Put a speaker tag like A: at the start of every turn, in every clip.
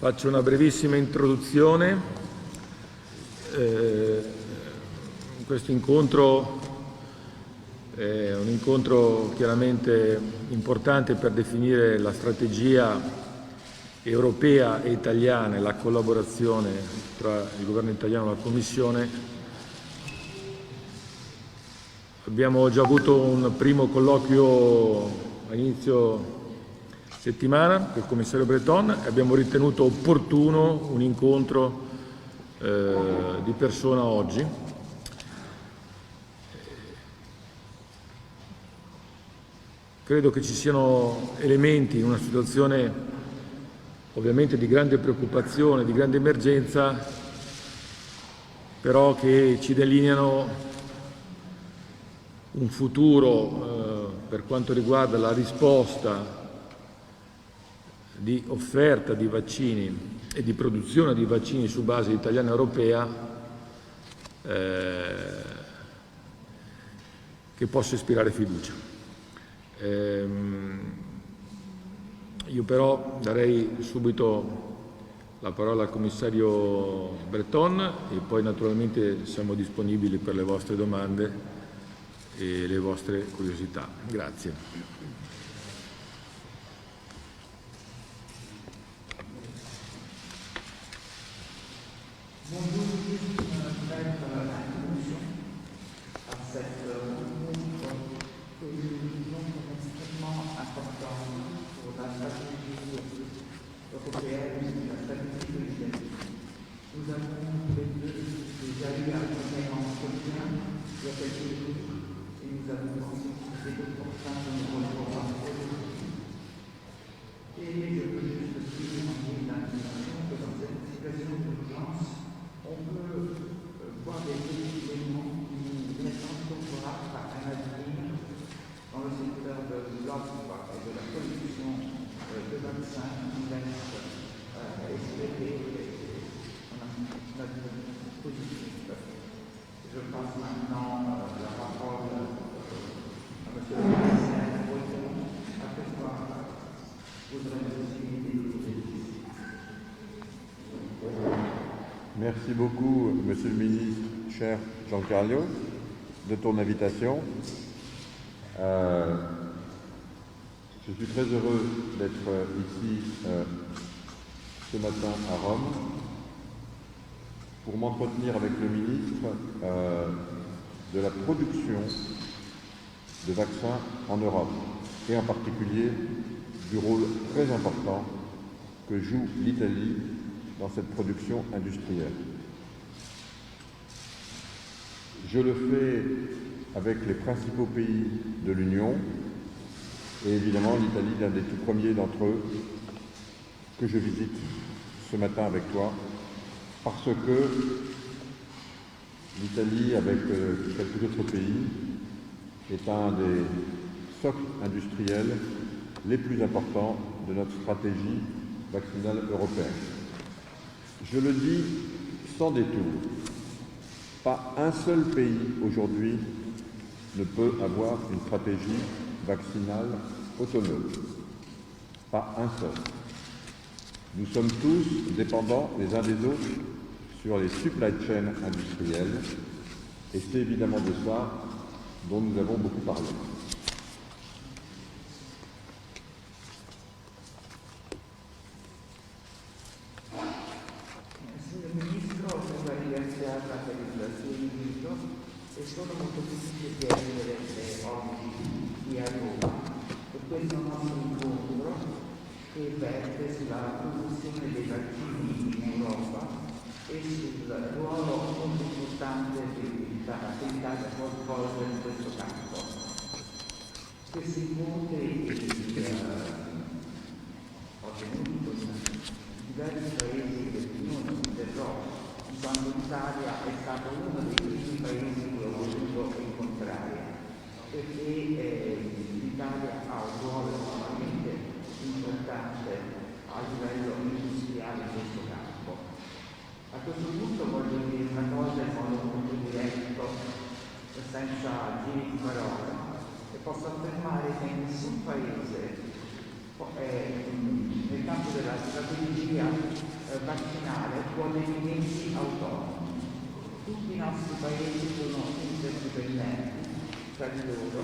A: Faccio una brevissima introduzione. Questo incontro è un incontro chiaramente importante per definire la strategia europea e italiana e la collaborazione tra il governo italiano e la Commissione. Abbiamo già avuto un primo colloquio a inizio settimana con il commissario Breton e abbiamo ritenuto opportuno un incontro di persona oggi. Credo che ci siano elementi in una situazione ovviamente di grande preoccupazione, di grande emergenza, però che ci delineano un futuro per quanto riguarda la risposta di offerta di vaccini e di produzione di vaccini su base italiana e europea che possa ispirare fiducia. Io però darei subito la parola al commissario Breton e poi naturalmente siamo disponibili per le vostre domande e le vostre curiosità. Grazie.
B: Merci beaucoup, Monsieur le Ministre, cher Giancarlo, de ton invitation. Je suis très heureux d'être ici ce matin à Rome pour m'entretenir avec le ministre de la production de vaccins en Europe et en particulier du rôle très important que joue l'Italie dans cette production industrielle. Je le fais avec les principaux pays de l'Union et évidemment l'Italie, l'un des tout premiers d'entre eux, que je visite ce matin avec toi, parce que l'Italie, avec quelques autres pays, est un des socles industriels les plus importants de notre stratégie vaccinale européenne. Je le dis sans détour, pas un seul pays aujourd'hui ne peut avoir une stratégie vaccinale autonome. Pas un seul. Nous sommes tous dépendants les uns des autres sur les supply chains industrielles et c'est évidemment de ça dont nous avons beaucoup parlé.
C: Sono molto felice di essere oggi qui a Roma per questo nostro incontro che verte sulla produzione dei vaccini in Europa e sul ruolo molto importante che l'Italia può svolgere in questo campo. Questi incontri ho tenuto in diversi paesi dell'Unione dell'Europa, quando l'Italia è stato uno dei primi paesi che ho voluto incontrare, perché l'Italia ha un ruolo estremamente importante a livello industriale in questo campo. A questo punto voglio dire una cosa in modo molto diretto, senza giri di parola, e posso affermare che nessun paese nel campo della strategia nostri paesi sono interdipendenti tra di loro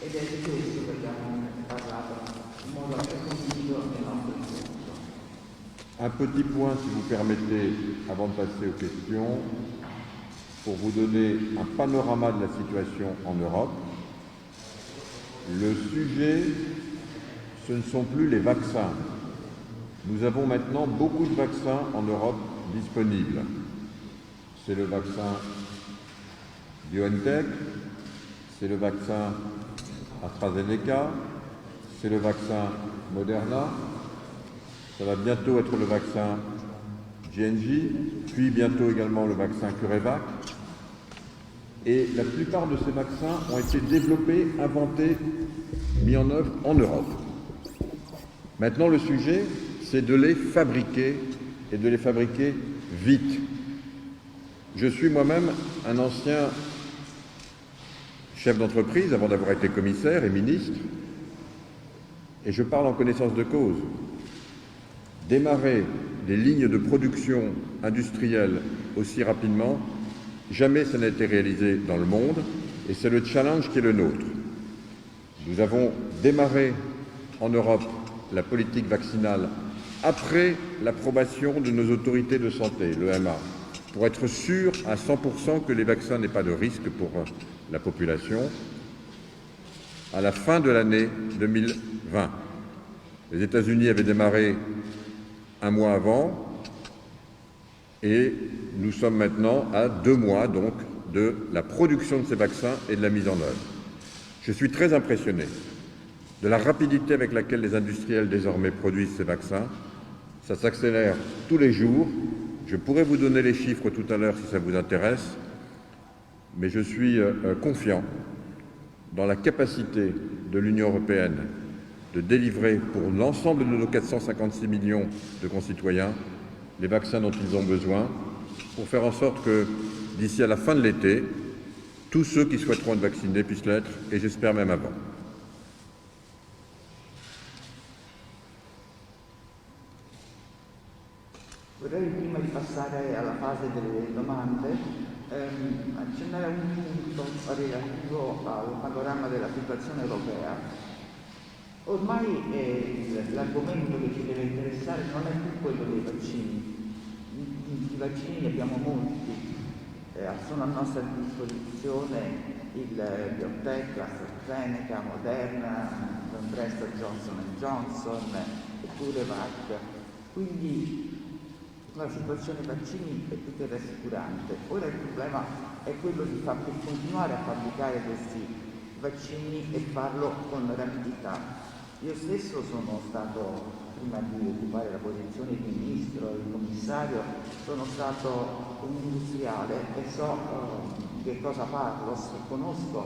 C: ed è di questo che abbiamo parlato in modo approfondito nel nostro incontro.
B: Un petit point, si vous permettez, avant de passer aux questions, pour vous donner un panorama de la situation en Europe. Le sujet, ce ne sont plus les vaccins. Nous avons maintenant beaucoup de vaccins en Europe disponibles. C'est le vaccin BioNTech, c'est le vaccin AstraZeneca, c'est le vaccin Moderna, ça va bientôt être le vaccin J&J, puis bientôt également le vaccin CureVac. Et la plupart de ces vaccins ont été développés, inventés, mis en œuvre en Europe. Maintenant, le sujet, c'est de les fabriquer et de les fabriquer vite. Je suis moi-même un ancien chef d'entreprise avant d'avoir été commissaire et ministre, et je parle en connaissance de cause. Démarrer des lignes de production industrielle aussi rapidement, jamais ça n'a été réalisé dans le monde, et c'est le challenge qui est le nôtre. Nous avons démarré en Europe la politique vaccinale après l'approbation de nos autorités de santé, l'EMA, pour être sûr à 100% que les vaccins n'aient pas de risque pour la population, à la fin de l'année 2020. Les États-Unis avaient démarré un mois avant, et nous sommes maintenant à 2 mois donc de la production de ces vaccins et de la mise en œuvre. Je suis très impressionné de la rapidité avec laquelle les industriels désormais produisent ces vaccins. Ça s'accélère tous les jours. Je pourrais vous donner les chiffres tout à l'heure si ça vous intéresse, mais je suis confiant dans la capacité de l'Union européenne de délivrer pour l'ensemble de nos 456 millions de concitoyens les vaccins dont ils ont besoin, pour faire en sorte que d'ici à la fin de l'été, tous ceux qui souhaiteront être vaccinés puissent l'être, et j'espère même avant.
C: Vorrei prima di passare alla fase delle domande accennare a un punto relativo al panorama della situazione europea. Ormai l'argomento che ci deve interessare non è più quello dei vaccini. I vaccini ne abbiamo molti, sono a nostra disposizione il BioNTech, AstraZeneca, Moderna, ben presto Johnson & Johnson, CureVac. Quindi la situazione vaccini è più che rassicurante. Ora il problema è quello di continuare a fabbricare questi vaccini e farlo con rapidità. Io stesso sono stato, prima di occupare la posizione di ministro e di commissario, sono stato un industriale e so che cosa parlo, conosco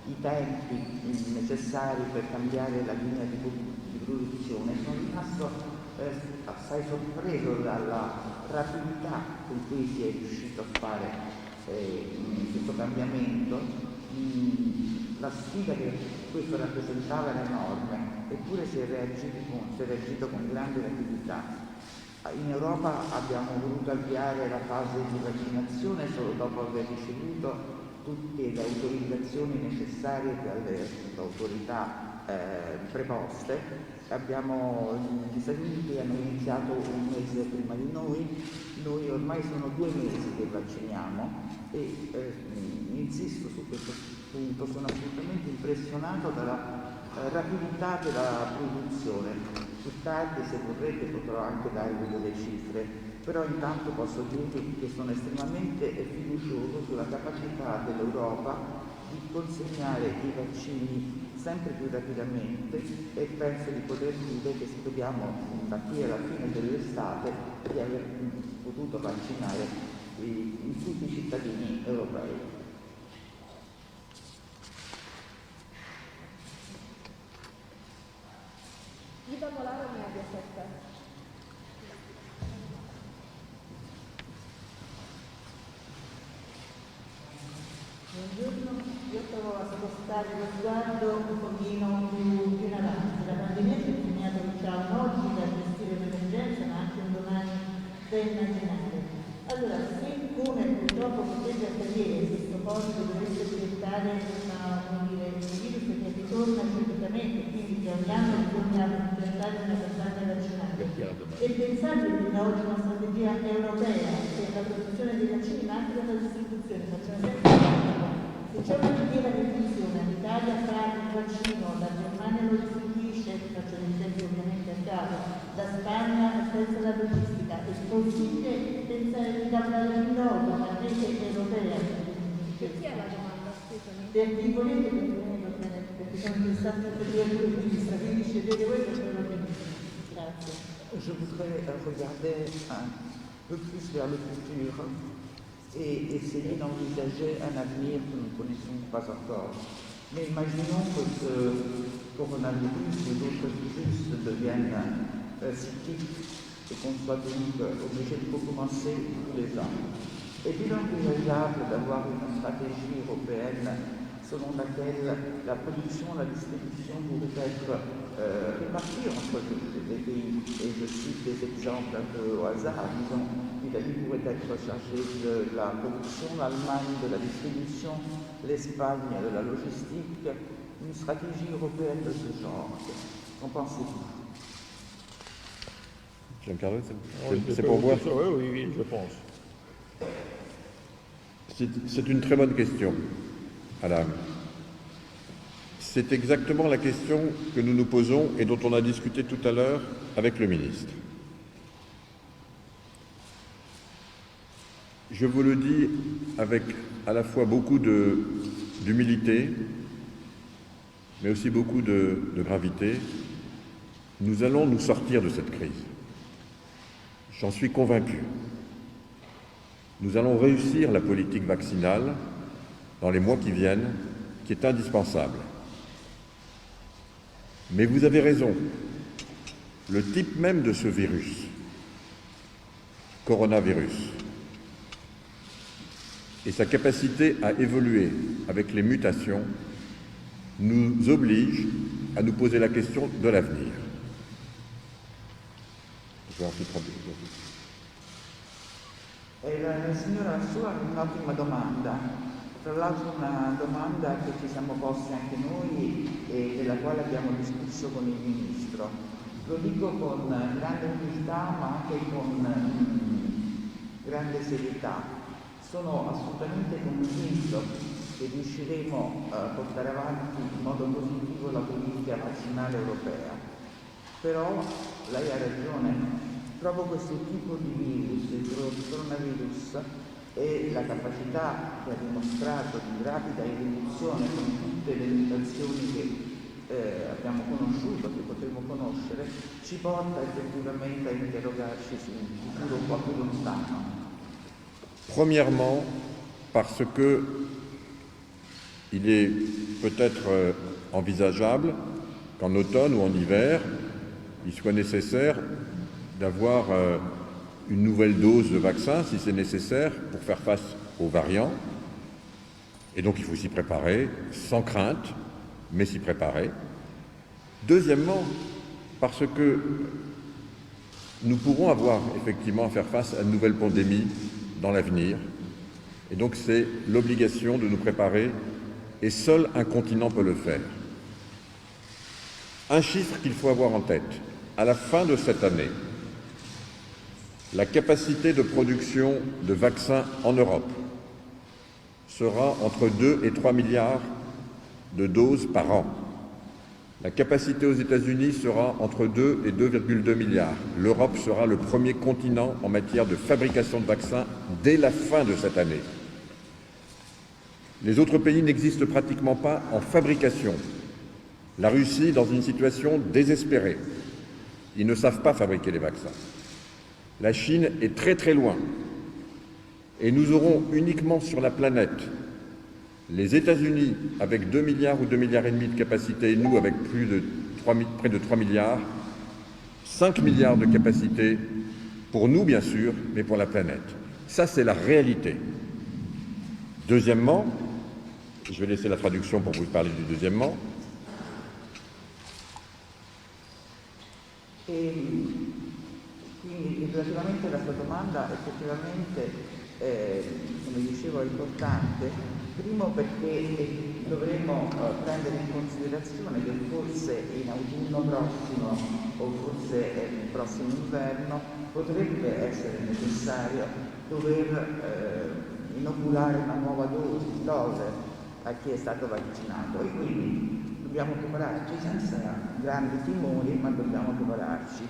C: i tempi necessari per cambiare la linea di produzione. Sono rimasto assai sorpreso dalla rapidità con cui si è riuscito a fare questo cambiamento. La sfida che questo rappresentava era enorme, eppure si è reagito con grande rapidità. In Europa abbiamo voluto avviare la fase di vaccinazione solo dopo aver ricevuto tutte le autorizzazioni necessarie dalle autorità preposte. Gli Stati Uniti hanno iniziato un mese prima di noi ormai sono 2 mesi che vacciniamo e insisto su questo punto, sono assolutamente impressionato dalla rapidità della produzione. Più tardi, se vorrete, potrò anche darvi delle cifre, però intanto posso dirvi che sono estremamente fiducioso sulla capacità dell'Europa di consegnare i vaccini sempre più rapidamente e penso di poter dire che speriamo da qui alla fine dell'estate di aver potuto vaccinare tutti i cittadini europei.
D: Buongiorno, io provo a spostare lo sguardo un pochino più in avanti. La pandemia ci ha insegnato che c'è un oggi da gestire l'emergenza, ma anche un domani da immaginare. Allora, se come purtroppo potrebbe avvenire proposito dovesse diventare un virus che ritorna ciclicamente, quindi che ogni anno bisogna presentare una campagna vaccinale. È pensabile da oggi una strategia europea per la produzione dei vaccini ma anche per la distribuzione? Faccio un esempio. Se c'è una filiera di diffusione, l'Italia fa il vaccino, la Germania lo distribuisce, faccio un esempio ovviamente a caso, la Spagna pensa alla logistica, è possibile pensare di lavorare in Europa, una rete europea?
E: Chi è la domanda? Scusami.
D: Per chi volete perché sono interessato per gli altri regista, quindi scegliete voi per quello che grazie.
C: Je voudrais regarder un peu plus vers le futur et essayer d'envisager un avenir que nous ne connaissons pas encore. Mais imaginons que ce coronavirus ou d'autres virus deviennent cycliques et qu'on soit donc obligé de recommencer tous les ans. Est-il envisageable d'avoir une stratégie européenne selon laquelle la production, la distribution pourrait être répartie entre les pays? Et je cite des exemples un peu au hasard. Disons, l'Italie pourrait être chargée de la production, l'Allemagne de la distribution, l'Espagne de la logistique. Une stratégie européenne de ce genre. Qu'en pensez-vous?
B: Giancarlo, c'est pour moi.
A: Oui, je pense.
B: C'est une très bonne question, Madame. C'est exactement la question que nous nous posons et dont on a discuté tout à l'heure avec le ministre. Je vous le dis avec à la fois beaucoup d'humilité, mais aussi beaucoup de gravité. Nous allons nous sortir de cette crise. J'en suis convaincu. Nous allons réussir la politique vaccinale dans les mois qui viennent, qui est indispensable. Mais vous avez raison, le type même de ce virus, coronavirus, et sa capacité à évoluer avec les mutations nous oblige à nous poser la question de l'avenir.
C: Signora, la sua è un'ottima domanda, tra l'altro una domanda che ci siamo posti anche noi e della quale abbiamo discusso con il Ministro. Lo dico con grande umiltà ma anche con grande serietà. Sono assolutamente convinto che riusciremo a portare avanti in modo positivo la politica vaccinale europea. Però lei ha ragione. Proprio questo tipo di virus, il coronavirus, e la capacità che ha dimostrato di rapida evoluzione con tutte le mutazioni che abbiamo conosciuto, che potremo conoscere, ci porta effettivamente a interrogarci su un futuro un po' più lontano.
B: Premièrement, parce que il est peut-être envisageable qu'en automne ou en hiver, il soit nécessaire d'avoir une nouvelle dose de vaccin, si c'est nécessaire, pour faire face aux variants. Et donc il faut s'y préparer, sans crainte, mais s'y préparer. Deuxièmement, parce que nous pourrons avoir effectivement à faire face à une nouvelle pandémie dans l'avenir. Et donc c'est l'obligation de nous préparer, et seul un continent peut le faire. Un chiffre qu'il faut avoir en tête, à la fin de cette année, la capacité de production de vaccins en Europe sera entre 2 et 3 milliards de doses par an. La capacité aux États-Unis sera entre 2 et 2,2 milliards. L'Europe sera le premier continent en matière de fabrication de vaccins dès la fin de cette année. Les autres pays n'existent pratiquement pas en fabrication. La Russie dans une situation désespérée. Ils ne savent pas fabriquer les vaccins. La Chine est très très loin. Et nous aurons uniquement sur la planète les États-Unis avec 2 milliards ou 2 milliards et demi de capacité, et nous avec près de 3 milliards, 5 milliards de capacité pour nous bien sûr, mais pour la planète. Ça c'est la réalité. Deuxièmement, je vais laisser la traduction pour vous parler du deuxièmement.
C: Quindi relativamente alla sua domanda, effettivamente, come dicevo, è importante, primo perché dovremo prendere in considerazione che forse in autunno prossimo o forse il prossimo inverno potrebbe essere necessario dover inoculare una nuova dose a chi è stato vaccinato e quindi dobbiamo prepararci senza grandi timori, ma dobbiamo prepararci.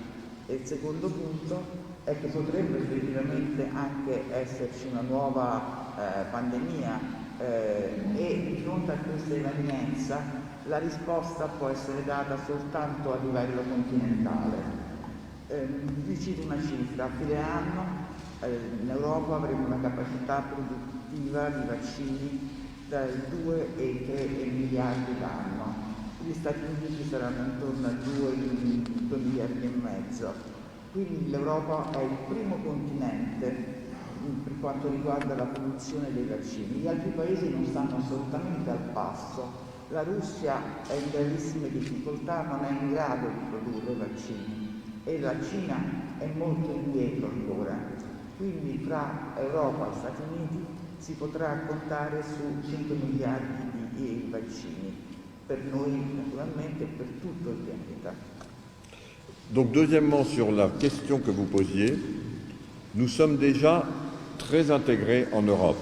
C: E il secondo punto è che potrebbe effettivamente anche esserci una nuova pandemia e di fronte a questa evenienza la risposta può essere data soltanto a livello continentale. Vi cito una cifra: a fine anno in Europa avremo una capacità produttiva di vaccini dai 2 e i 3 miliardi l'anno. Gli Stati Uniti saranno intorno a 2 miliardi e mezzo. Quindi l'Europa è il primo continente per quanto riguarda la produzione dei vaccini. Gli altri paesi non stanno assolutamente al passo. La Russia è in gravissime difficoltà, non è in grado di produrre vaccini e la Cina è molto indietro ancora. Quindi fra Europa e Stati Uniti si potrà contare su 100 miliardi di vaccini, per noi naturalmente e per tutto il pianeta.
B: Donc deuxièmement, sur la question que vous posiez, nous sommes déjà très intégrés en Europe.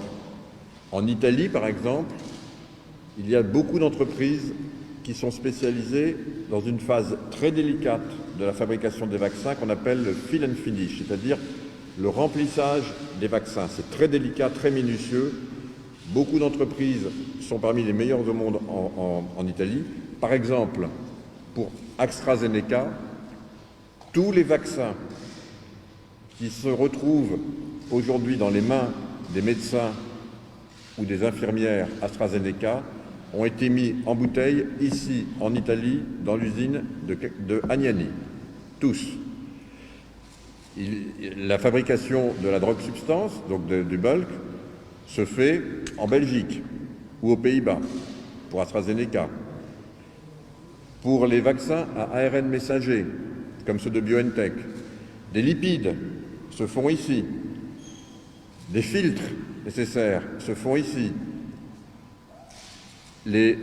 B: En Italie, par exemple, il y a beaucoup d'entreprises qui sont spécialisées dans une phase très délicate de la fabrication des vaccins qu'on appelle le fill and finish, c'est-à-dire le remplissage des vaccins. C'est très délicat, très minutieux. Beaucoup d'entreprises sont parmi les meilleures au monde en Italie. Par exemple, pour AstraZeneca, tous les vaccins qui se retrouvent aujourd'hui dans les mains des médecins ou des infirmières AstraZeneca ont été mis en bouteille ici en Italie dans l'usine de Agnani. Tous. La fabrication de la drogue substance, donc du bulk, se fait en Belgique ou aux Pays-Bas pour AstraZeneca. Pour les vaccins à ARN messager, comme ceux de BioNTech, des lipides se font ici. Des filtres nécessaires se font ici. Les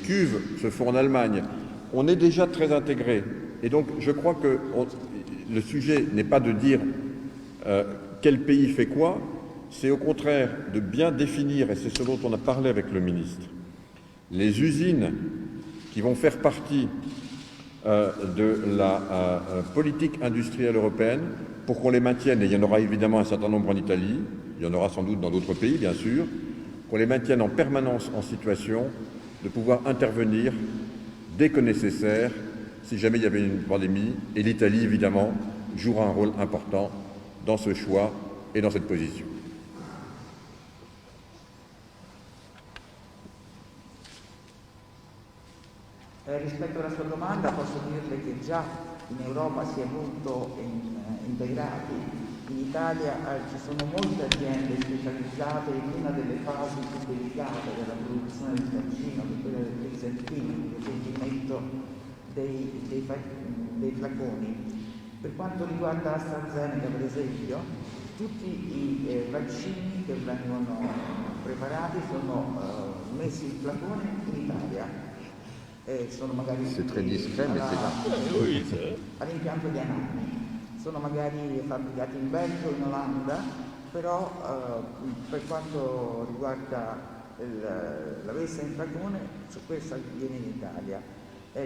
B: cuves se font en Allemagne. On est déjà très intégrés. Et donc, je crois que le sujet n'est pas de dire quel pays fait quoi, c'est au contraire de bien définir, et c'est ce dont on a parlé avec le ministre, les usines qui vont faire partie de la politique industrielle européenne pour qu'on les maintienne, et il y en aura évidemment un certain nombre en Italie, il y en aura sans doute dans d'autres pays bien sûr, qu'on les maintienne en permanence en situation de pouvoir intervenir dès que nécessaire si jamais il y avait une pandémie, et l'Italie évidemment jouera un rôle important dans ce choix et dans cette position.
C: Rispetto alla sua domanda posso dirle che già in Europa si è molto integrati. In Italia ci sono molte aziende specializzate in una delle fasi più delicate della produzione del vaccino, che è quella del pezzettino, del sentimento dei flaconi. Per quanto riguarda AstraZeneca, per esempio, tutti i vaccini che vengono preparati sono messi in flacone in Italia. Sono magari all'impianto di Anagni. Sono magari fabbricati in Belgio, in Olanda, però per quanto riguarda la messa in flacone, su questa viene in Italia.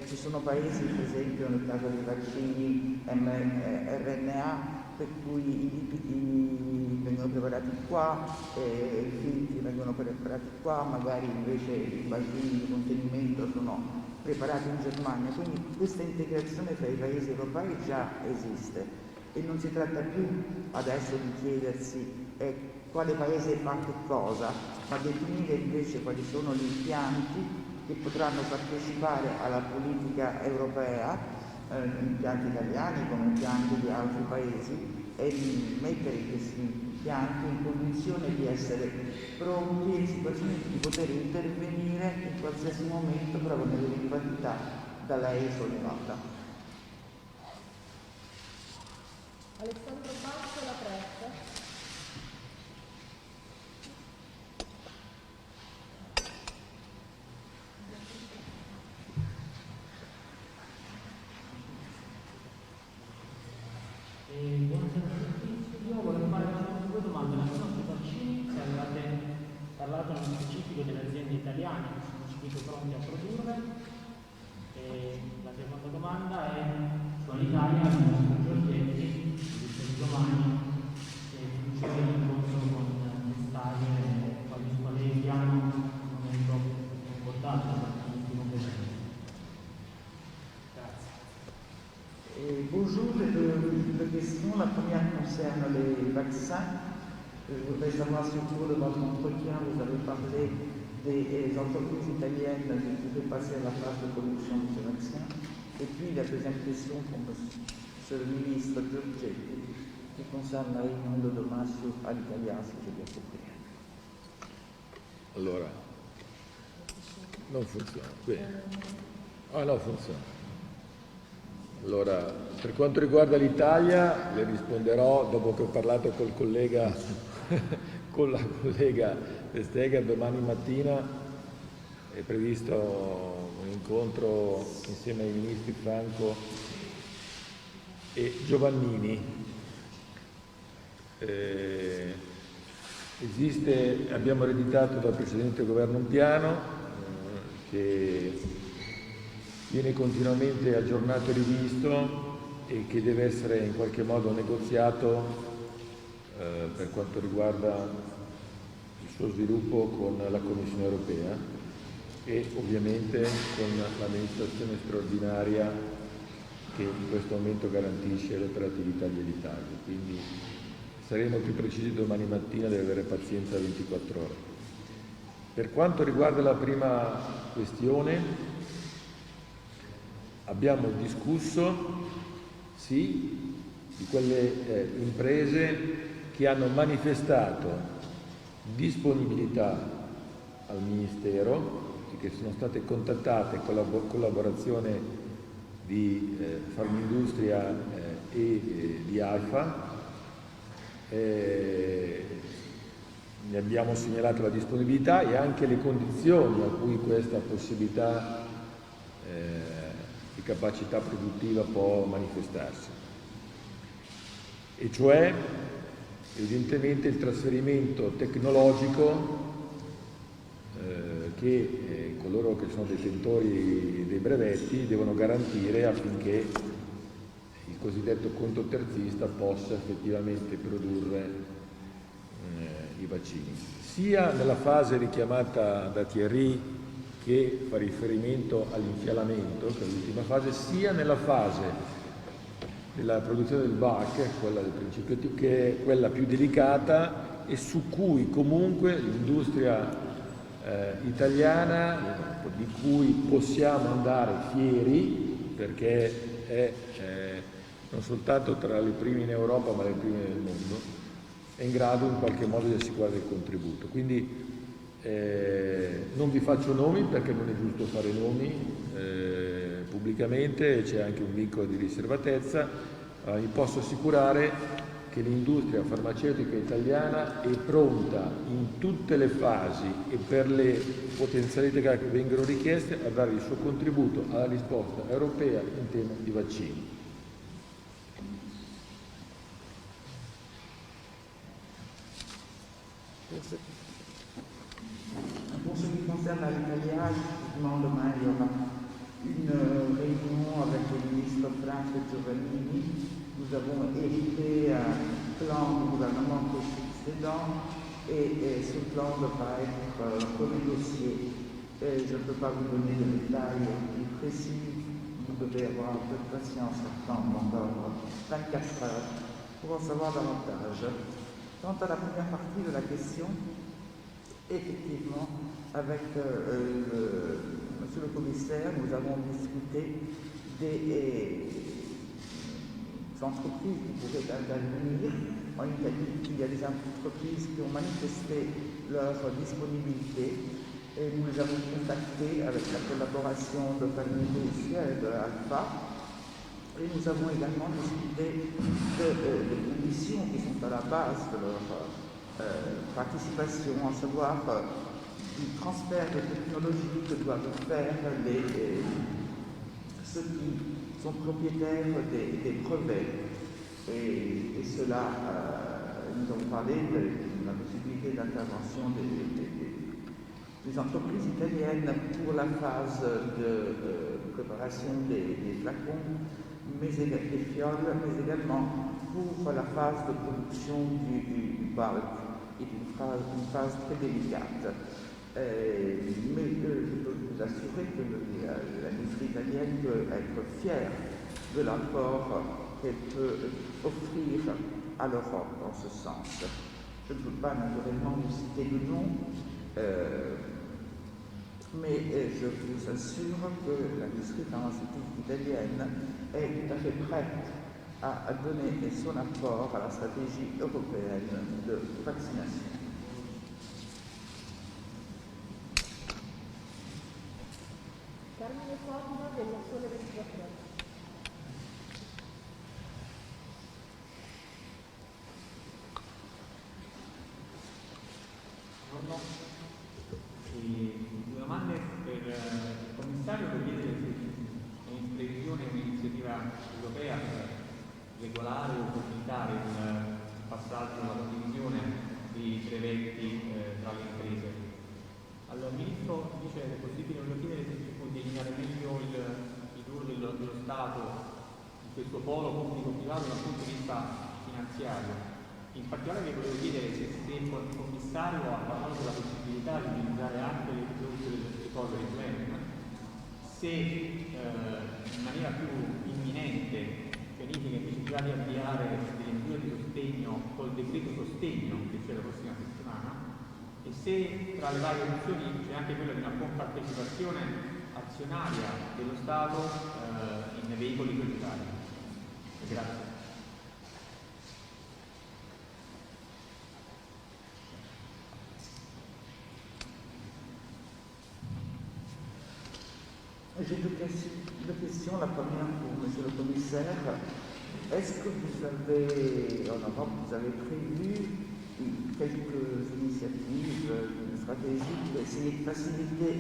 C: Ci sono paesi, per esempio nel caso dei vaccini mRNA, per cui i lipidi vengono preparati qua, i filtri vengono preparati qua, magari invece i bacini di contenimento sono preparati in Germania. Quindi questa integrazione tra i paesi europei già esiste e non si tratta più adesso di chiedersi quale paese fa che cosa, ma definire invece quali sono gli impianti che potranno partecipare alla politica europea, impianti italiani come impianti di altri paesi, e mettere questi impianti in condizione di essere pronti in situazioni di poter intervenire in qualsiasi momento proprio nell'eventualità da lei sollevata.
E: Alessandro Basso, La Pressa.
F: Buonasera a tutti. Io volevo fare due domande. La prima sui vaccini, se avevate parlato nello specifico delle aziende italiane che sono subito pronte a produrre. E la seconda domanda è sull'Italia, su Giorgetti, di domani, se succede l'incontro con Vestager, qual è il piano al momento portato dall'ultimo presente.
C: Bonjour, j'ai deux questions. La première concerne les vaccins. Je voudrais savoir si au cours de votre entretien, vous avez parlé des entreprises italiennes qui pouvaient passer à la phase de production de ce vaccin. Et puis la deuxième question pour Monsieur le ministre Giorgetti, qui concerne la réunion de demain à l'Italia, si j'ai bien compris.
A: Allora, non funziona. Bene. Ah no, funziona. Allora, per quanto riguarda l'Italia, le risponderò dopo che ho parlato col collega, con la collega Vestager. Domani mattina è previsto un incontro insieme ai ministri Franco e Giovannini. Abbiamo ereditato dal precedente governo un piano che viene continuamente aggiornato e rivisto e che deve essere in qualche modo negoziato per quanto riguarda il suo sviluppo con la Commissione europea e ovviamente con l'amministrazione straordinaria che in questo momento garantisce l'operatività dell'Italia. Quindi saremo più precisi domani mattina, deve avere pazienza 24 ore. Per quanto riguarda la prima questione, abbiamo discusso, sì, di quelle imprese che hanno manifestato disponibilità al Ministero e che sono state contattate con la collaborazione di Farmindustria e di AIFA. Ne abbiamo segnalato la disponibilità e anche le condizioni a cui questa possibilità di capacità produttiva può manifestarsi, e cioè evidentemente il trasferimento tecnologico che coloro che sono detentori dei brevetti devono garantire affinché il cosiddetto conto terzista possa effettivamente produrre i vaccini, sia nella fase richiamata da Thierry che fa riferimento all'infialamento, che è l'ultima fase, sia nella fase della produzione del VAC, quella del principio attivo, che è quella più delicata e su cui comunque l'industria italiana, di cui possiamo andare fieri, perché è non soltanto tra le prime in Europa ma le prime nel mondo, è in grado in qualche modo di assicurare il contributo. Quindi non vi faccio nomi perché non è giusto fare nomi pubblicamente, c'è anche un vincolo di riservatezza. Vi posso assicurare che l'industria farmaceutica italiana è pronta in tutte le fasi e per le potenzialità che vengono richieste a dare il suo contributo alla risposta europea in tema di vaccini.
C: Pour ce qui concerne l'Italia, effectivement, demain, il y aura une réunion avec le ministre Franco e Giovannini. Nous avons hérité un plan du gouvernement qui est précédent et ce plan devra être renégocié. Je ne peux pas vous donner de détails plus précis. Vous devez avoir un peu de patience, attendre encore 24 heures pour en savoir davantage. Quant à la première partie de la question, effectivement, avec Monsieur le Commissaire, nous avons discuté des entreprises qui pourraient intervenir en Italie. Il y a des entreprises qui ont manifesté leur disponibilité et nous les avons contactés avec la collaboration de Farmindustria et de Alpha. Et nous avons également discuté des conditions qui sont à la base de leur participation, à savoir du transfert de technologies que doivent faire ceux qui sont propriétaires des brevets. Et cela, nous avons parlé de la possibilité d'intervention des entreprises italiennes pour la phase de préparation des flacons, des fioles, mais également pour la phase de production du bulk, qui est une phase très délicate. Mais je peux vous assurer que l'industrie italienne peut être fière de l'apport qu'elle peut offrir à l'Europe dans ce sens. Je ne peux pas naturellement vous citer le nom, mais je vous assure que l'industrie pharmaceutique italienne est tout à fait prête à donner son apport à la stratégie européenne de vaccination.
E: Carmine Forma della Sole 24 Ore.
G: Due domande per il commissario, per chiedere se è in previsione un'iniziativa europea per regolare o facilitare il passaggio alla condivisione di brevetti tra le imprese. Al Ministro dice che è possibile chiedere se si può delineare meglio il ruolo dello Stato in questo polo pubblico-privato dal punto di vista finanziario. In particolare vi volevo chiedere se il commissario ha parlato della possibilità di utilizzare anche le risorse del recovery plan, se in maniera più imminente pianifica invece già di avviare delle misure di sostegno col decreto sostegno che c'è la prossima settimana, e se tra le varie opzioni c'è anche quella di una compartecipazione azionaria dello Stato in veicoli societari. Grazie.
C: J'ai deux questions. La première pour Monsieur le Commissaire. Est-ce que vous avez, en Europe, vous avez prévu quelques initiatives, une stratégie pour essayer de faciliter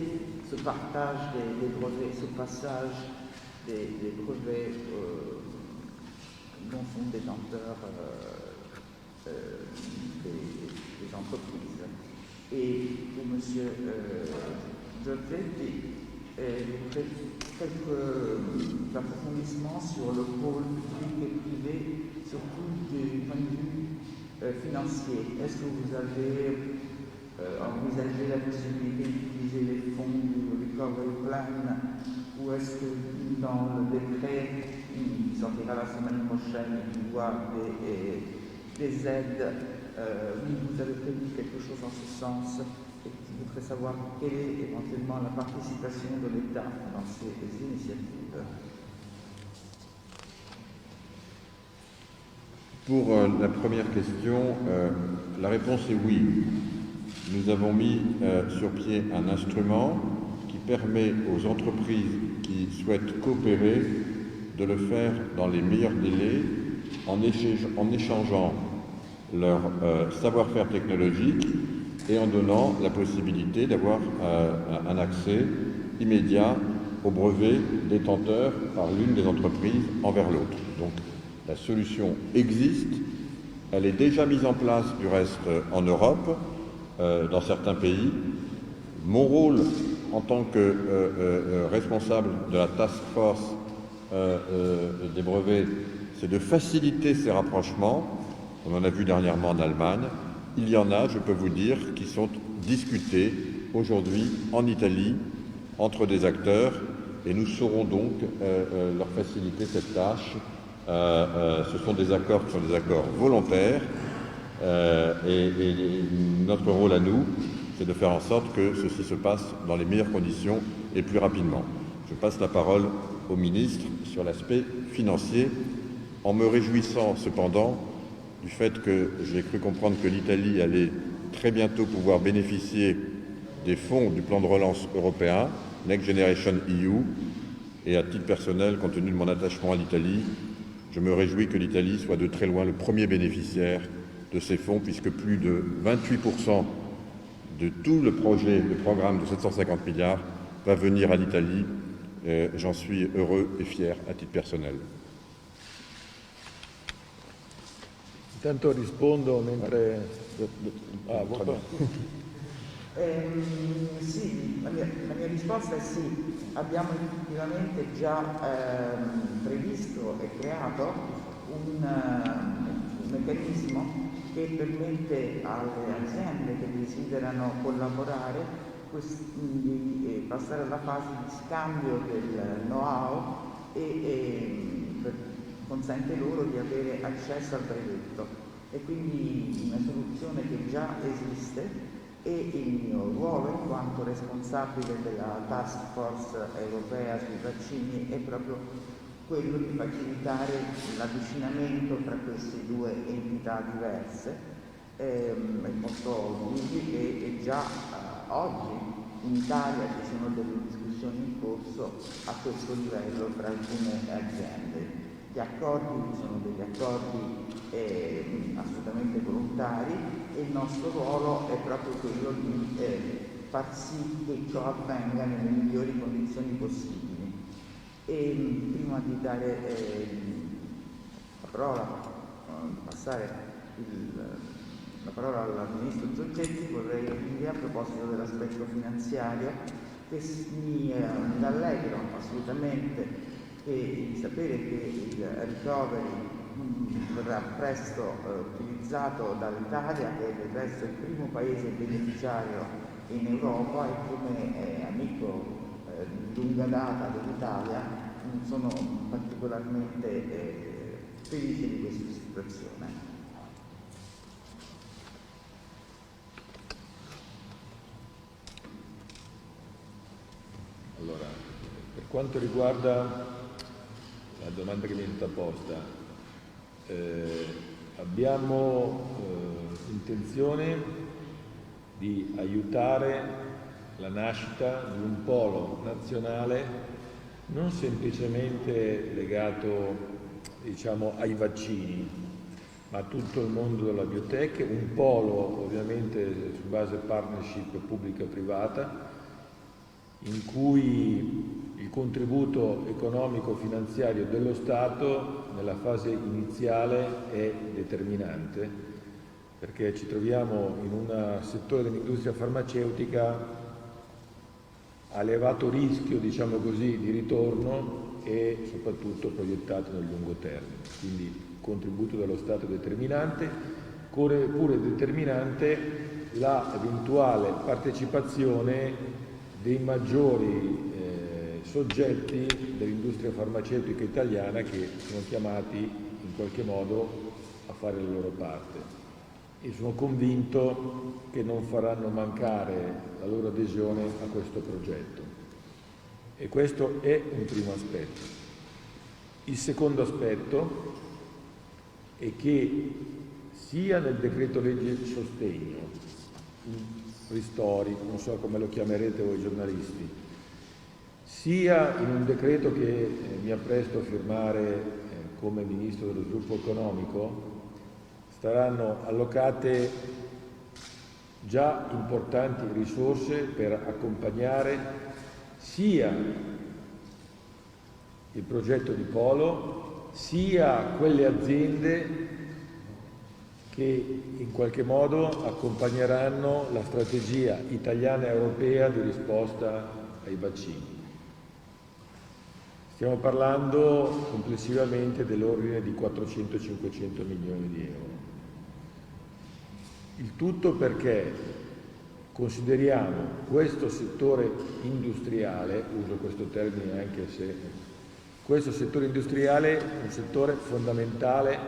C: ce partage des brevets, ce passage des brevets dont sont détenteurs des entreprises? Et pour Monsieur Giorgetti, quelques approfondissements sur le pôle public et privé, surtout du point de vue financier. Est-ce que vous avez envisagé la possibilité d'utiliser les fonds du recovery plan, ou est-ce que dans le décret qui sortira la semaine prochaine, qui voit des aides, vous avez prévu quelque chose en ce sens? Et je voudrais savoir quelle est éventuellement la participation de l'État dans ces initiatives.
B: Pour la première question, la réponse est oui. Nous avons mis sur pied un instrument qui permet aux entreprises qui souhaitent coopérer de le faire dans les meilleurs délais en échangeant leur savoir-faire technologique et en donnant la possibilité d'avoir un accès immédiat aux brevets détenteurs par l'une des entreprises envers l'autre. Donc la solution existe, elle est déjà mise en place du reste en Europe, dans certains pays. Mon rôle en tant que responsable de la task force des brevets, c'est de faciliter ces rapprochements. On en a vu dernièrement en Allemagne. Il y en a, je peux vous dire, qui sont discutés aujourd'hui en Italie entre des acteurs, et nous saurons donc leur faciliter cette tâche. Ce sont des accords qui sont des accords volontaires, et notre rôle à nous, c'est de faire en sorte que ceci se passe dans les meilleures conditions et plus rapidement. Je passe la parole au ministre sur l'aspect financier, en me réjouissant cependant du fait que j'ai cru comprendre que l'Italie allait très bientôt pouvoir bénéficier des fonds du plan de relance européen, Next Generation EU, Et à titre personnel, compte tenu de mon attachement à l'Italie, je me réjouis que l'Italie soit de très loin le premier bénéficiaire de ces fonds, puisque plus de 28% de tout le programme de 750 milliards va venir à l'Italie. J'en suis heureux et fier à titre personnel.
A: Intanto rispondo mentre...
C: Sì, la mia risposta è sì. Abbiamo effettivamente già previsto e creato un meccanismo che permette alle aziende che desiderano collaborare di passare alla fase di scambio del know-how e consente loro di avere accesso al brevetto. E quindi una soluzione che già esiste, e il mio ruolo in quanto responsabile della task force europea sui vaccini è proprio quello di facilitare l'avvicinamento tra queste due entità diverse. Posso dirvi che già oggi in Italia ci sono delle discussioni in corso a questo livello tra alcune aziende. Gli accordi sono degli accordi assolutamente volontari e il nostro ruolo è proprio quello di far sì che ciò avvenga nelle migliori condizioni possibili. E prima di dare la parola, passare la parola al Ministro Giorgetti, vorrei dire a proposito dell'aspetto finanziario che mi rallegro assolutamente di sapere che il recovery verrà presto utilizzato dall'Italia, che del resto è il primo paese beneficiario in Europa, e come amico di lunga data dell'Italia sono particolarmente felice di questa situazione.
A: Allora, per quanto riguarda la domanda che mi è stata posta, abbiamo intenzione di aiutare la nascita di un polo nazionale non semplicemente legato, diciamo, ai vaccini, ma a tutto il mondo della biotech, un polo ovviamente su base partnership pubblica-privata, in cui il contributo economico-finanziario dello Stato nella fase iniziale è determinante, perché ci troviamo in un settore dell'industria farmaceutica a elevato rischio, diciamo così, di ritorno e soprattutto proiettato nel lungo termine. Quindi il contributo dello Stato è determinante, pure determinante l'eventuale partecipazione dei maggiori soggetti dell'industria farmaceutica italiana che sono chiamati in qualche modo a fare la loro parte, e sono convinto che non faranno mancare la loro adesione a questo progetto. E questo è un primo aspetto. Il secondo aspetto è che sia nel decreto legge sostegno, ristori, non so come lo chiamerete voi giornalisti, sia in un decreto che mi appresto a firmare come Ministro dello Sviluppo Economico, saranno allocate già importanti risorse per accompagnare sia il progetto di polo, sia quelle aziende che in qualche modo accompagneranno la strategia italiana e europea di risposta ai vaccini. Stiamo parlando complessivamente dell'ordine di 400-500 milioni di euro. Il tutto perché consideriamo questo settore industriale, uso questo termine anche se questo settore industriale è un settore fondamentale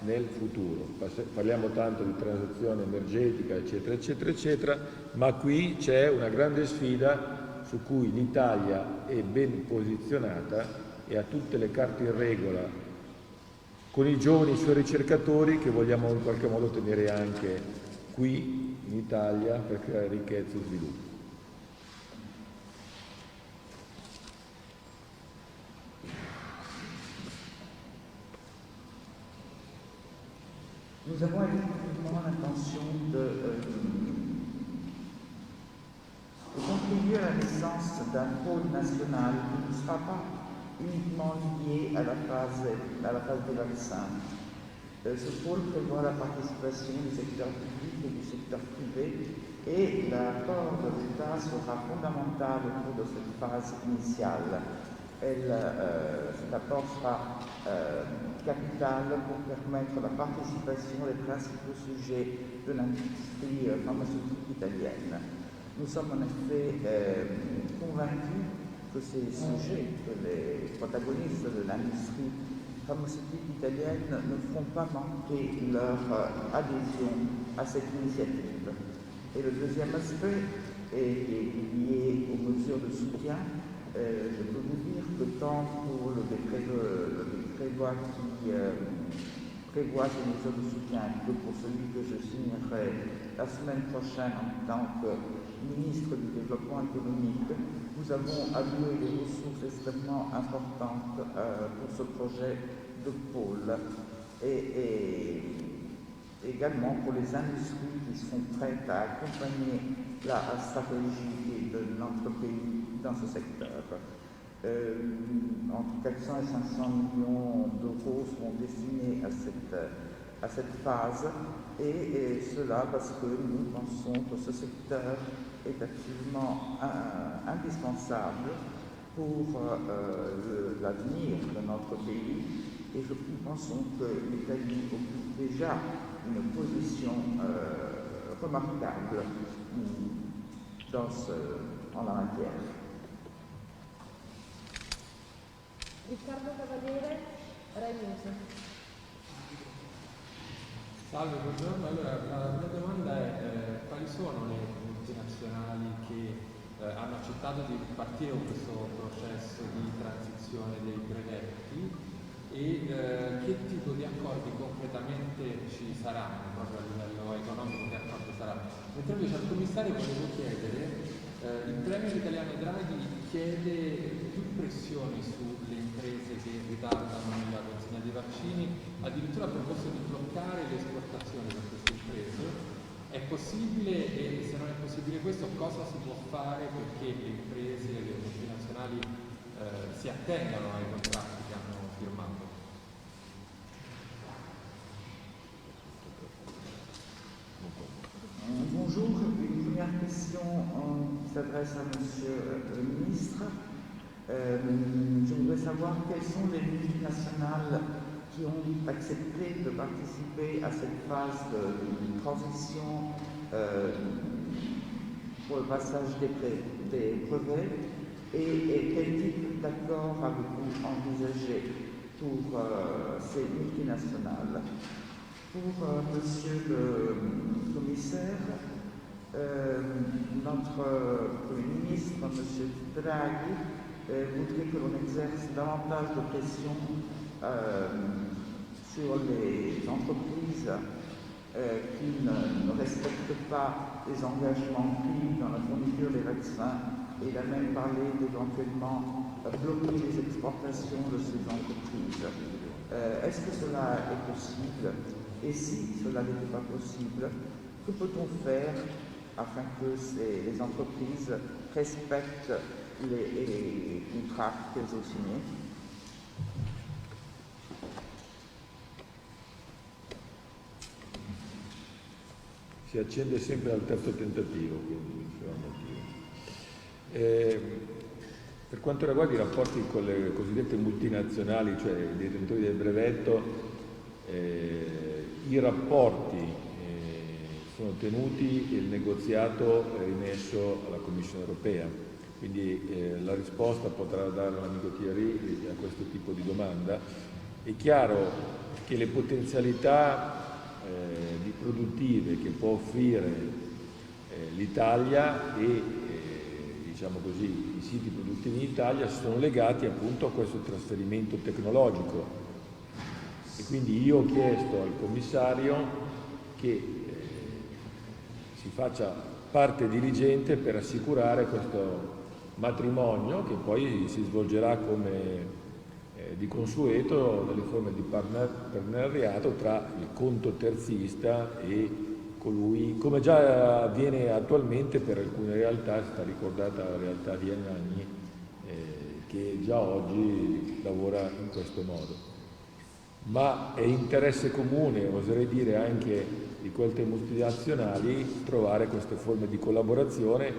A: nel futuro. Parliamo tanto di transizione energetica, eccetera, eccetera, eccetera, ma qui c'è una grande sfida su cui l'Italia è ben posizionata e ha tutte le carte in regola con i giovani suoi ricercatori che vogliamo in qualche modo tenere anche qui in Italia per creare ricchezza e sviluppo.
C: Nous avons effectivement l'intention de contribuer à la naissance d'un pôle national qui ne sera pas uniquement lié à la phase des vaccins. Ce pôle prévoit la participation du secteur public et du secteur privé, et l'apport de l'État sera fondamental au cours de cette phase initiale. Cet apport sera capital pour permettre la participation des principaux sujets de l'industrie pharmaceutique italienne. Nous sommes en effet convaincus que ces sujets, que les protagonistes de l'industrie pharmaceutique italienne ne feront pas manquer leur adhésion à cette initiative. Et le deuxième aspect est lié aux mesures de soutien. Je peux vous dire que tant pour le décret qui prévoit ces mesures de soutien que pour celui que je signerai la semaine prochaine en tant que ministre du Développement économique, nous avons alloué des ressources extrêmement importantes pour ce projet de pôle et également pour les industries qui sont prêtes à accompagner la stratégie de notre pays dans ce secteur. Entre 400 et 500 millions d'euros seront destinés à cette phase, et cela parce que nous pensons que ce secteur est absolument indispensable pour l'avenir de notre pays, et nous pensons que l'Italie occupe déjà une position remarquable en la matière.
E: Riccardo Cavaliere, Rai News.
G: Salve, buongiorno. Allora, la mia domanda è quali sono le multinazionali che hanno accettato di partire con questo processo di transizione dei brevetti e che tipo di accordi concretamente ci saranno proprio a livello economico, che accordo sarà? Mentre invece al commissario volevo chiedere, il Premier italiano Draghi chiede più pressioni sulle imprese che ritardano la consegna dei vaccini, addirittura ha proposto di bloccare le esportazioni per queste imprese. È possibile, e se non è possibile questo, cosa si può fare perché le imprese, le multinazionali si attengano ai contratti che hanno firmato?
C: Bonjour, une première question qui s'adresse à Monsieur le ministre. Je voudrais savoir quelles sont les multinationales qui ont accepté de participer à cette phase de transition pour le passage des brevets, et quel type d'accord avez-vous envisagé pour ces multinationales? Pour Monsieur le commissaire, notre Premier ministre, Monsieur Draghi, voudrait que l'on exerce davantage de pression sur les entreprises qui ne respectent pas les engagements pris dans la fourniture des vaccins. Et il a même parlé d'éventuellement bloquer les exportations de ces entreprises. Est-ce que cela est possible? Et si cela n'était pas possible, que peut-on faire afin que les entreprises respectent les contrats qu'elles ont signés?
A: Si accende sempre al terzo tentativo, quindi per quanto riguarda i rapporti con le cosiddette multinazionali, cioè i detentori del brevetto, i rapporti sono tenuti e il negoziato è rimesso alla Commissione europea, quindi la risposta potrà dare l'amico Thierry a questo tipo di domanda. È chiaro che le potenzialità di produttive che può offrire l'Italia e diciamo così i siti produttivi in Italia sono legati appunto a questo trasferimento tecnologico. E quindi io ho chiesto al commissario che si faccia parte diligente per assicurare questo matrimonio che poi si svolgerà come di consueto delle forme di partenariato tra il conto terzista e colui, come già avviene attualmente per alcune realtà. È stata ricordata la realtà di Anagni, che già oggi lavora in questo modo. Ma è interesse comune, oserei dire anche di quelle multinazionali, trovare queste forme di collaborazione,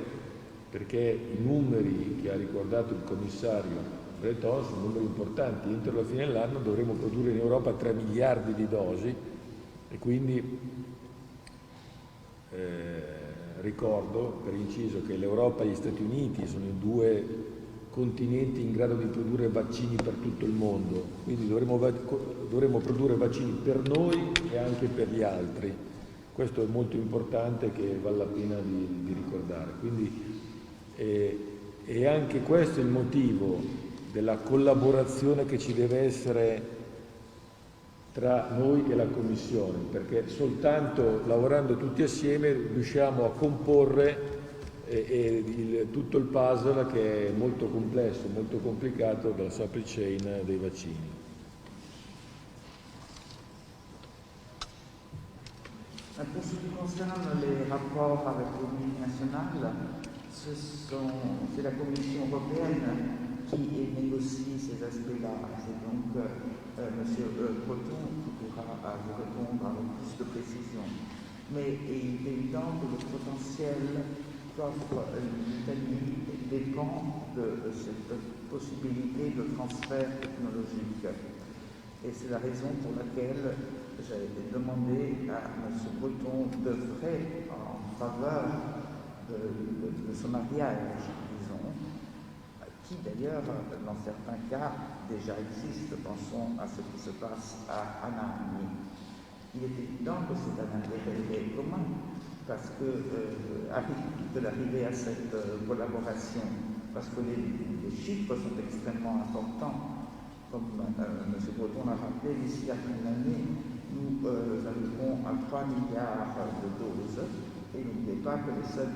A: perché i numeri che ha ricordato il commissario Breton sono numeri importanti. Entro la fine dell'anno dovremo produrre in Europa 3 miliardi di dosi e quindi ricordo per inciso che l'Europa e gli Stati Uniti sono i due continenti in grado di produrre vaccini per tutto il mondo, quindi dovremo produrre vaccini per noi e anche per gli altri. Questo è molto importante, che vale la pena di ricordare. Quindi e anche questo è il motivo della collaborazione che ci deve essere tra noi e la Commissione, perché soltanto lavorando tutti assieme riusciamo a comporre tutto il puzzle, che è molto complesso, molto complicato, della supply chain dei vaccini.
C: Pour ce qui concerne les rapports avec les multinationales, c'est la Commission européenne qui négocie ces aspects-là. C'est donc M. Breton qui pourra vous répondre avec plus de précision. Mais il est évident que le potentiel qu'offre l'Italie dépend de cette possibilité de transfert technologique. Et c'est la raison pour laquelle j'ai demandé à M. Breton d'œuvrer en faveur de ce mariage, disons, qui d'ailleurs, dans certains cas, déjà existe. Pensons à ce qui se passe à Anagni. Il est évident que c'est un intérêt commun, parce que de l'arrivée à cette collaboration, parce que les chiffres sont extrêmement importants. Comme M. Breton l'a rappelé, d'ici la fin de l'année, nous arriverons à 3 milliards de doses. Et n'oubliez pas que les seuls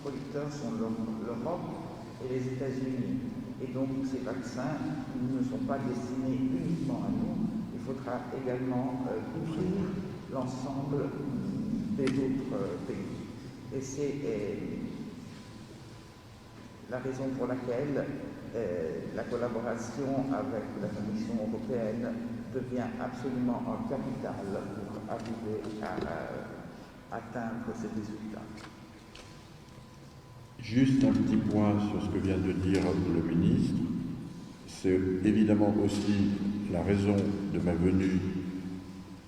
C: producteurs sont l'Europe et les États-Unis. Et donc ces vaccins ne sont pas destinés uniquement à nous, il faudra également couvrir l'ensemble des autres pays. Et c'est la raison pour laquelle la collaboration avec la Commission européenne devient absolument capitale pour arriver à atteindre ces résultats.
B: Juste un petit point sur ce que vient de dire le ministre. C'est évidemment aussi la raison de ma venue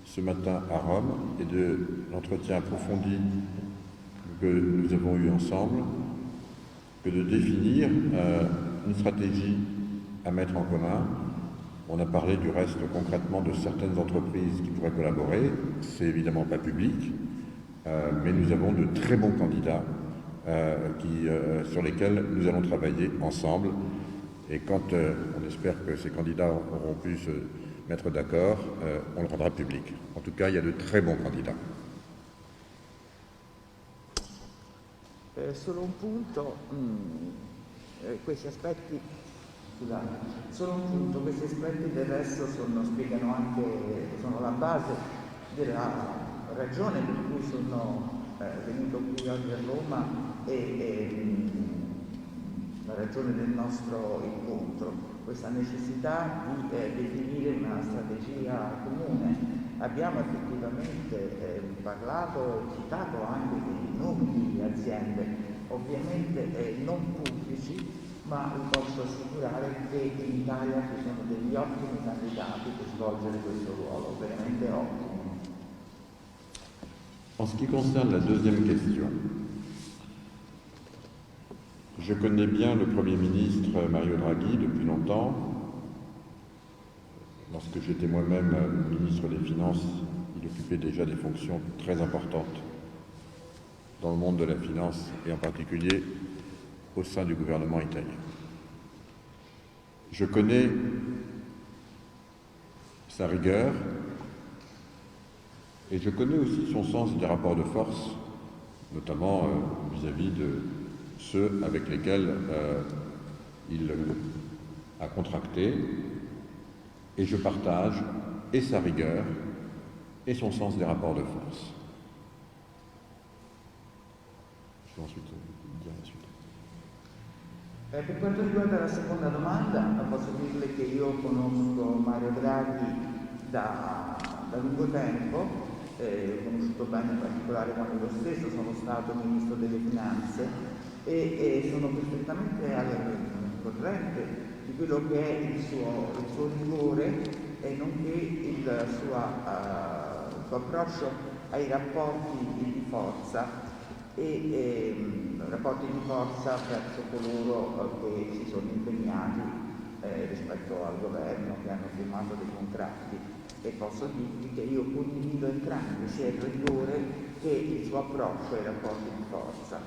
B: ce matin à Rome et de l'entretien approfondi que nous avons eu ensemble, que de définir une stratégie à mettre en commun. On a parlé du reste concrètement de certaines entreprises qui pourraient collaborer. C'est évidemment pas public, mais nous avons de très bons candidats sur lesquels nous allons travailler ensemble. Et quand on espère que ces candidats auront pu se mettre d'accord, on le rendra public. En tout cas, il y a de très bons candidats.
C: Solo un punto, questi aspetti, del resto spiegano anche, sono la base della ragione per cui sono venuto qui oggi a Roma e la ragione del nostro incontro, questa necessità di definire una strategia comune. Abbiamo effettivamente parlato e citato anche dei nomi di aziende, ovviamente non pubblici, ma vi posso assicurare che in Italia ci sono degli ottimi candidati per svolgere questo ruolo, veramente ottimi.
B: En ce qui concerne la deuxième question, je connais bien le Premier ministre Mario Draghi depuis longtemps. Lorsque j'étais moi-même ministre des Finances, il occupait déjà des fonctions très importantes dans le monde de la finance et en particulier au sein du gouvernement italien. Je connais sa rigueur et je connais aussi son sens des rapports de force, notamment vis-à-vis de ceux avec lesquels il a contracté Et je partage et sa rigueur et son sens des rapports de force. Je vais ensuite dire la suite.
C: Per quanto riguarda la seconda domanda, posso dirle che io conosco Mario Draghi da lungo tempo, l'ho conosciuto bene in particolare quando io stesso sono stato Ministro delle Finanze e sono perfettamente al corrente di quello che è il suo rigore e nonché il suo approccio ai rapporti di forza rapporti di forza verso coloro che si sono impegnati rispetto al governo, che hanno firmato dei contratti, e posso dirvi che io condivido entrambi, sia il rigore che il suo approccio ai rapporti di forza.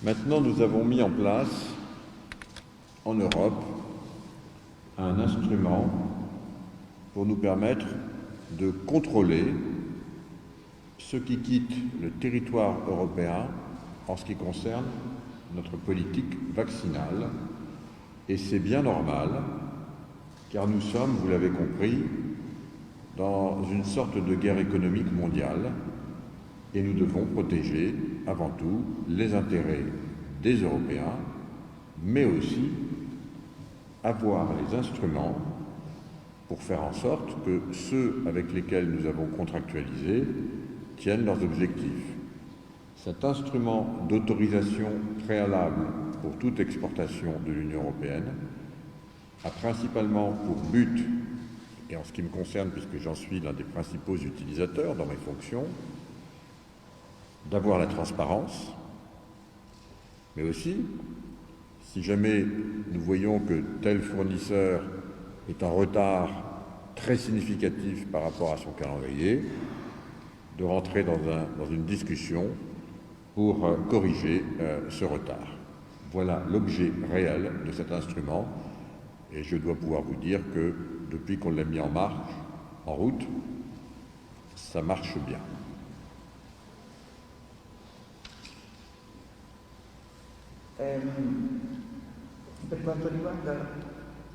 B: Maintenant, nous avons mis en place en Europe un instrument pour nous permettre de contrôler ceux qui quittent le territoire européen en ce qui concerne notre politique vaccinale. Et c'est bien normal, car nous sommes, vous l'avez compris, dans une sorte de guerre économique mondiale et nous devons protéger avant tout les intérêts des Européens, mais aussi avoir les instruments pour faire en sorte que ceux avec lesquels nous avons contractualisé tiennent leurs objectifs. Cet instrument d'autorisation préalable pour toute exportation de l'Union européenne a principalement pour but, et en ce qui me concerne puisque j'en suis l'un des principaux utilisateurs dans mes fonctions, d'avoir la transparence, mais aussi, si jamais nous voyons que tel fournisseur est en retard très significatif par rapport à son calendrier, de rentrer dans une discussion pour corriger ce retard. Voilà l'objet réel de cet instrument et je dois pouvoir vous dire que depuis qu'on l'a mis en route, ça marche bien.
C: Per quanto riguarda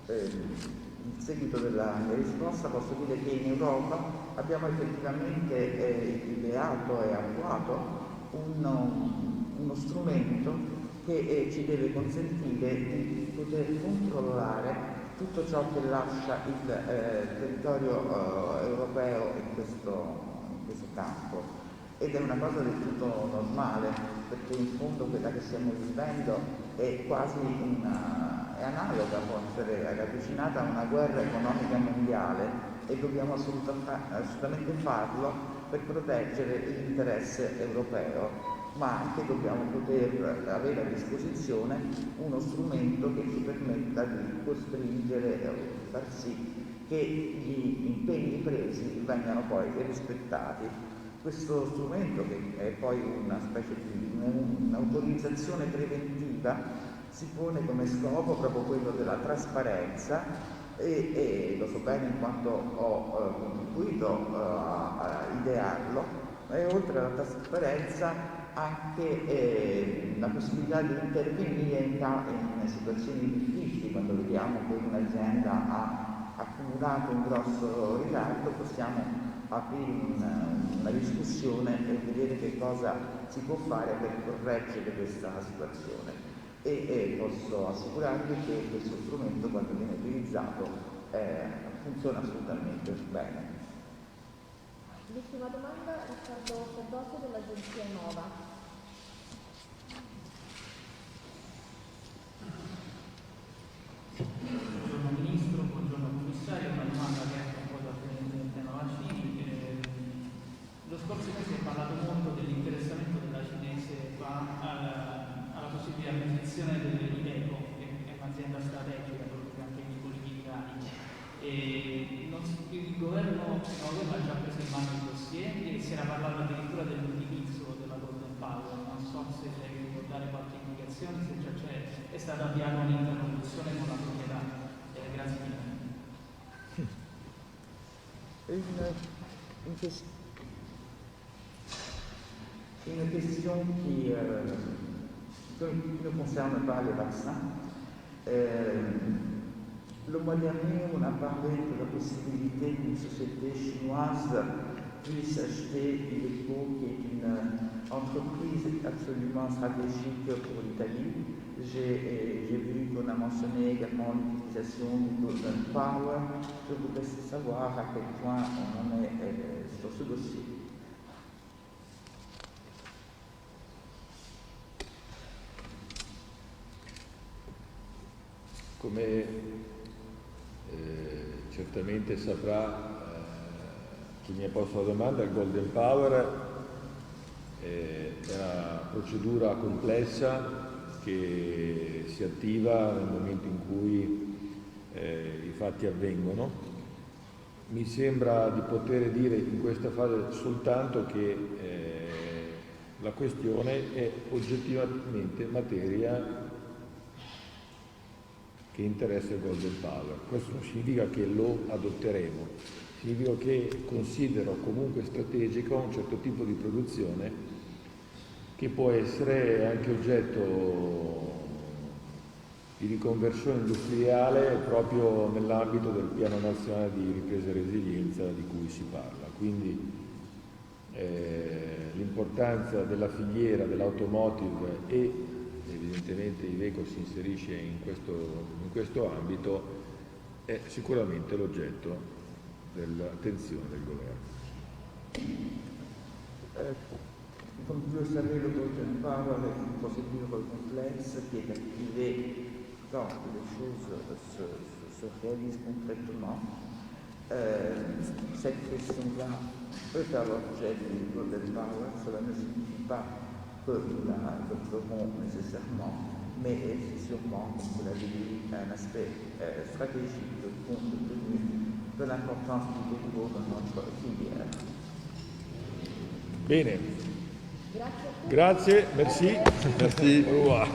C: il seguito della mia risposta, posso dire che in Europa abbiamo effettivamente ideato e attuato uno strumento che ci deve consentire di poter controllare tutto ciò che lascia il territorio europeo in questo campo. Ed è una cosa del tutto normale, perché in fondo quella che stiamo vivendo è quasi è analoga, può essere ravvicinata a una guerra economica mondiale e dobbiamo assolutamente farlo per proteggere l'interesse europeo, ma anche dobbiamo poter avere a disposizione uno strumento che ci permetta di costringere e far sì che gli impegni presi vengano poi rispettati. Questo strumento, che è poi una specie di un'autorizzazione preventiva, si pone come scopo proprio quello della trasparenza e lo so bene in quanto ho contribuito a idearlo, e oltre alla trasparenza anche la possibilità di intervenire in situazioni difficili. Quando vediamo che un'azienda ha accumulato un grosso ritardo, possiamo aprire una discussione e vedere che cosa si può fare per correggere questa situazione. E posso assicurarvi che questo strumento, quando viene utilizzato, funziona assolutamente bene.
E: L'ultima domanda, Riccardo Cardoso dell'agenzia Nova.
F: Buongiorno Ministro, buongiorno Commissario, una domanda che è un po' da tema vaccini. Lo scorso mese si è parlato molto dell'interessamento della cinese alla possibile acquisizione dell'Iveco, che è un'azienda strategica proprio anche nei politicali. Il governo ha già preso in mano il dossier e si era parlato addirittura dell'utilizzo della Golden Power. Non so se lei può dare qualche indicazione, se già è stata avviata un'interlocuzione con la proprietà. Grazie mille.
C: Une question qui ne concerne pas les vaccins. Le mois dernier, on a parlé de la possibilité qu'une société chinoise puisse acheter Iveco, qui est une entreprise absolument stratégique pour l'Italie. J'ai vu qu'on a mentionné également l'utilisation du Golden Power. Je voudrais savoir à quel point on en est sur ce dossier.
A: Come certamente saprà chi mi ha posto la domanda, il Golden Power è una procedura complessa che si attiva nel momento in cui i fatti avvengono. Mi sembra di poter dire in questa fase soltanto che la questione è oggettivamente materia che interessa il Golden Power. Questo non significa che lo adotteremo, significa che considero comunque strategico un certo tipo di produzione che può essere anche oggetto di riconversione industriale proprio nell'ambito del Piano Nazionale di Ripresa e Resilienza di cui si parla. Quindi l'importanza della filiera dell'automotive e evidentemente Iveco si inserisce in questo ambito è sicuramente l'oggetto dell'attenzione del governo.
C: Comme vous le savez, le Golden Power est une procédure complexe qui est activée quand les choses se réalisent concrètement. Cette question-là peut faire l'objet du Golden Power. Cela ne signifie pas que nous la ferons nécessairement, mais c'est sûrement, comme vous l'avez dit, un aspect stratégique compte tenu de l'importance du Iveco dans notre filière.
A: Bene. Grazie, merci.
B: Merci.
A: Au revoir.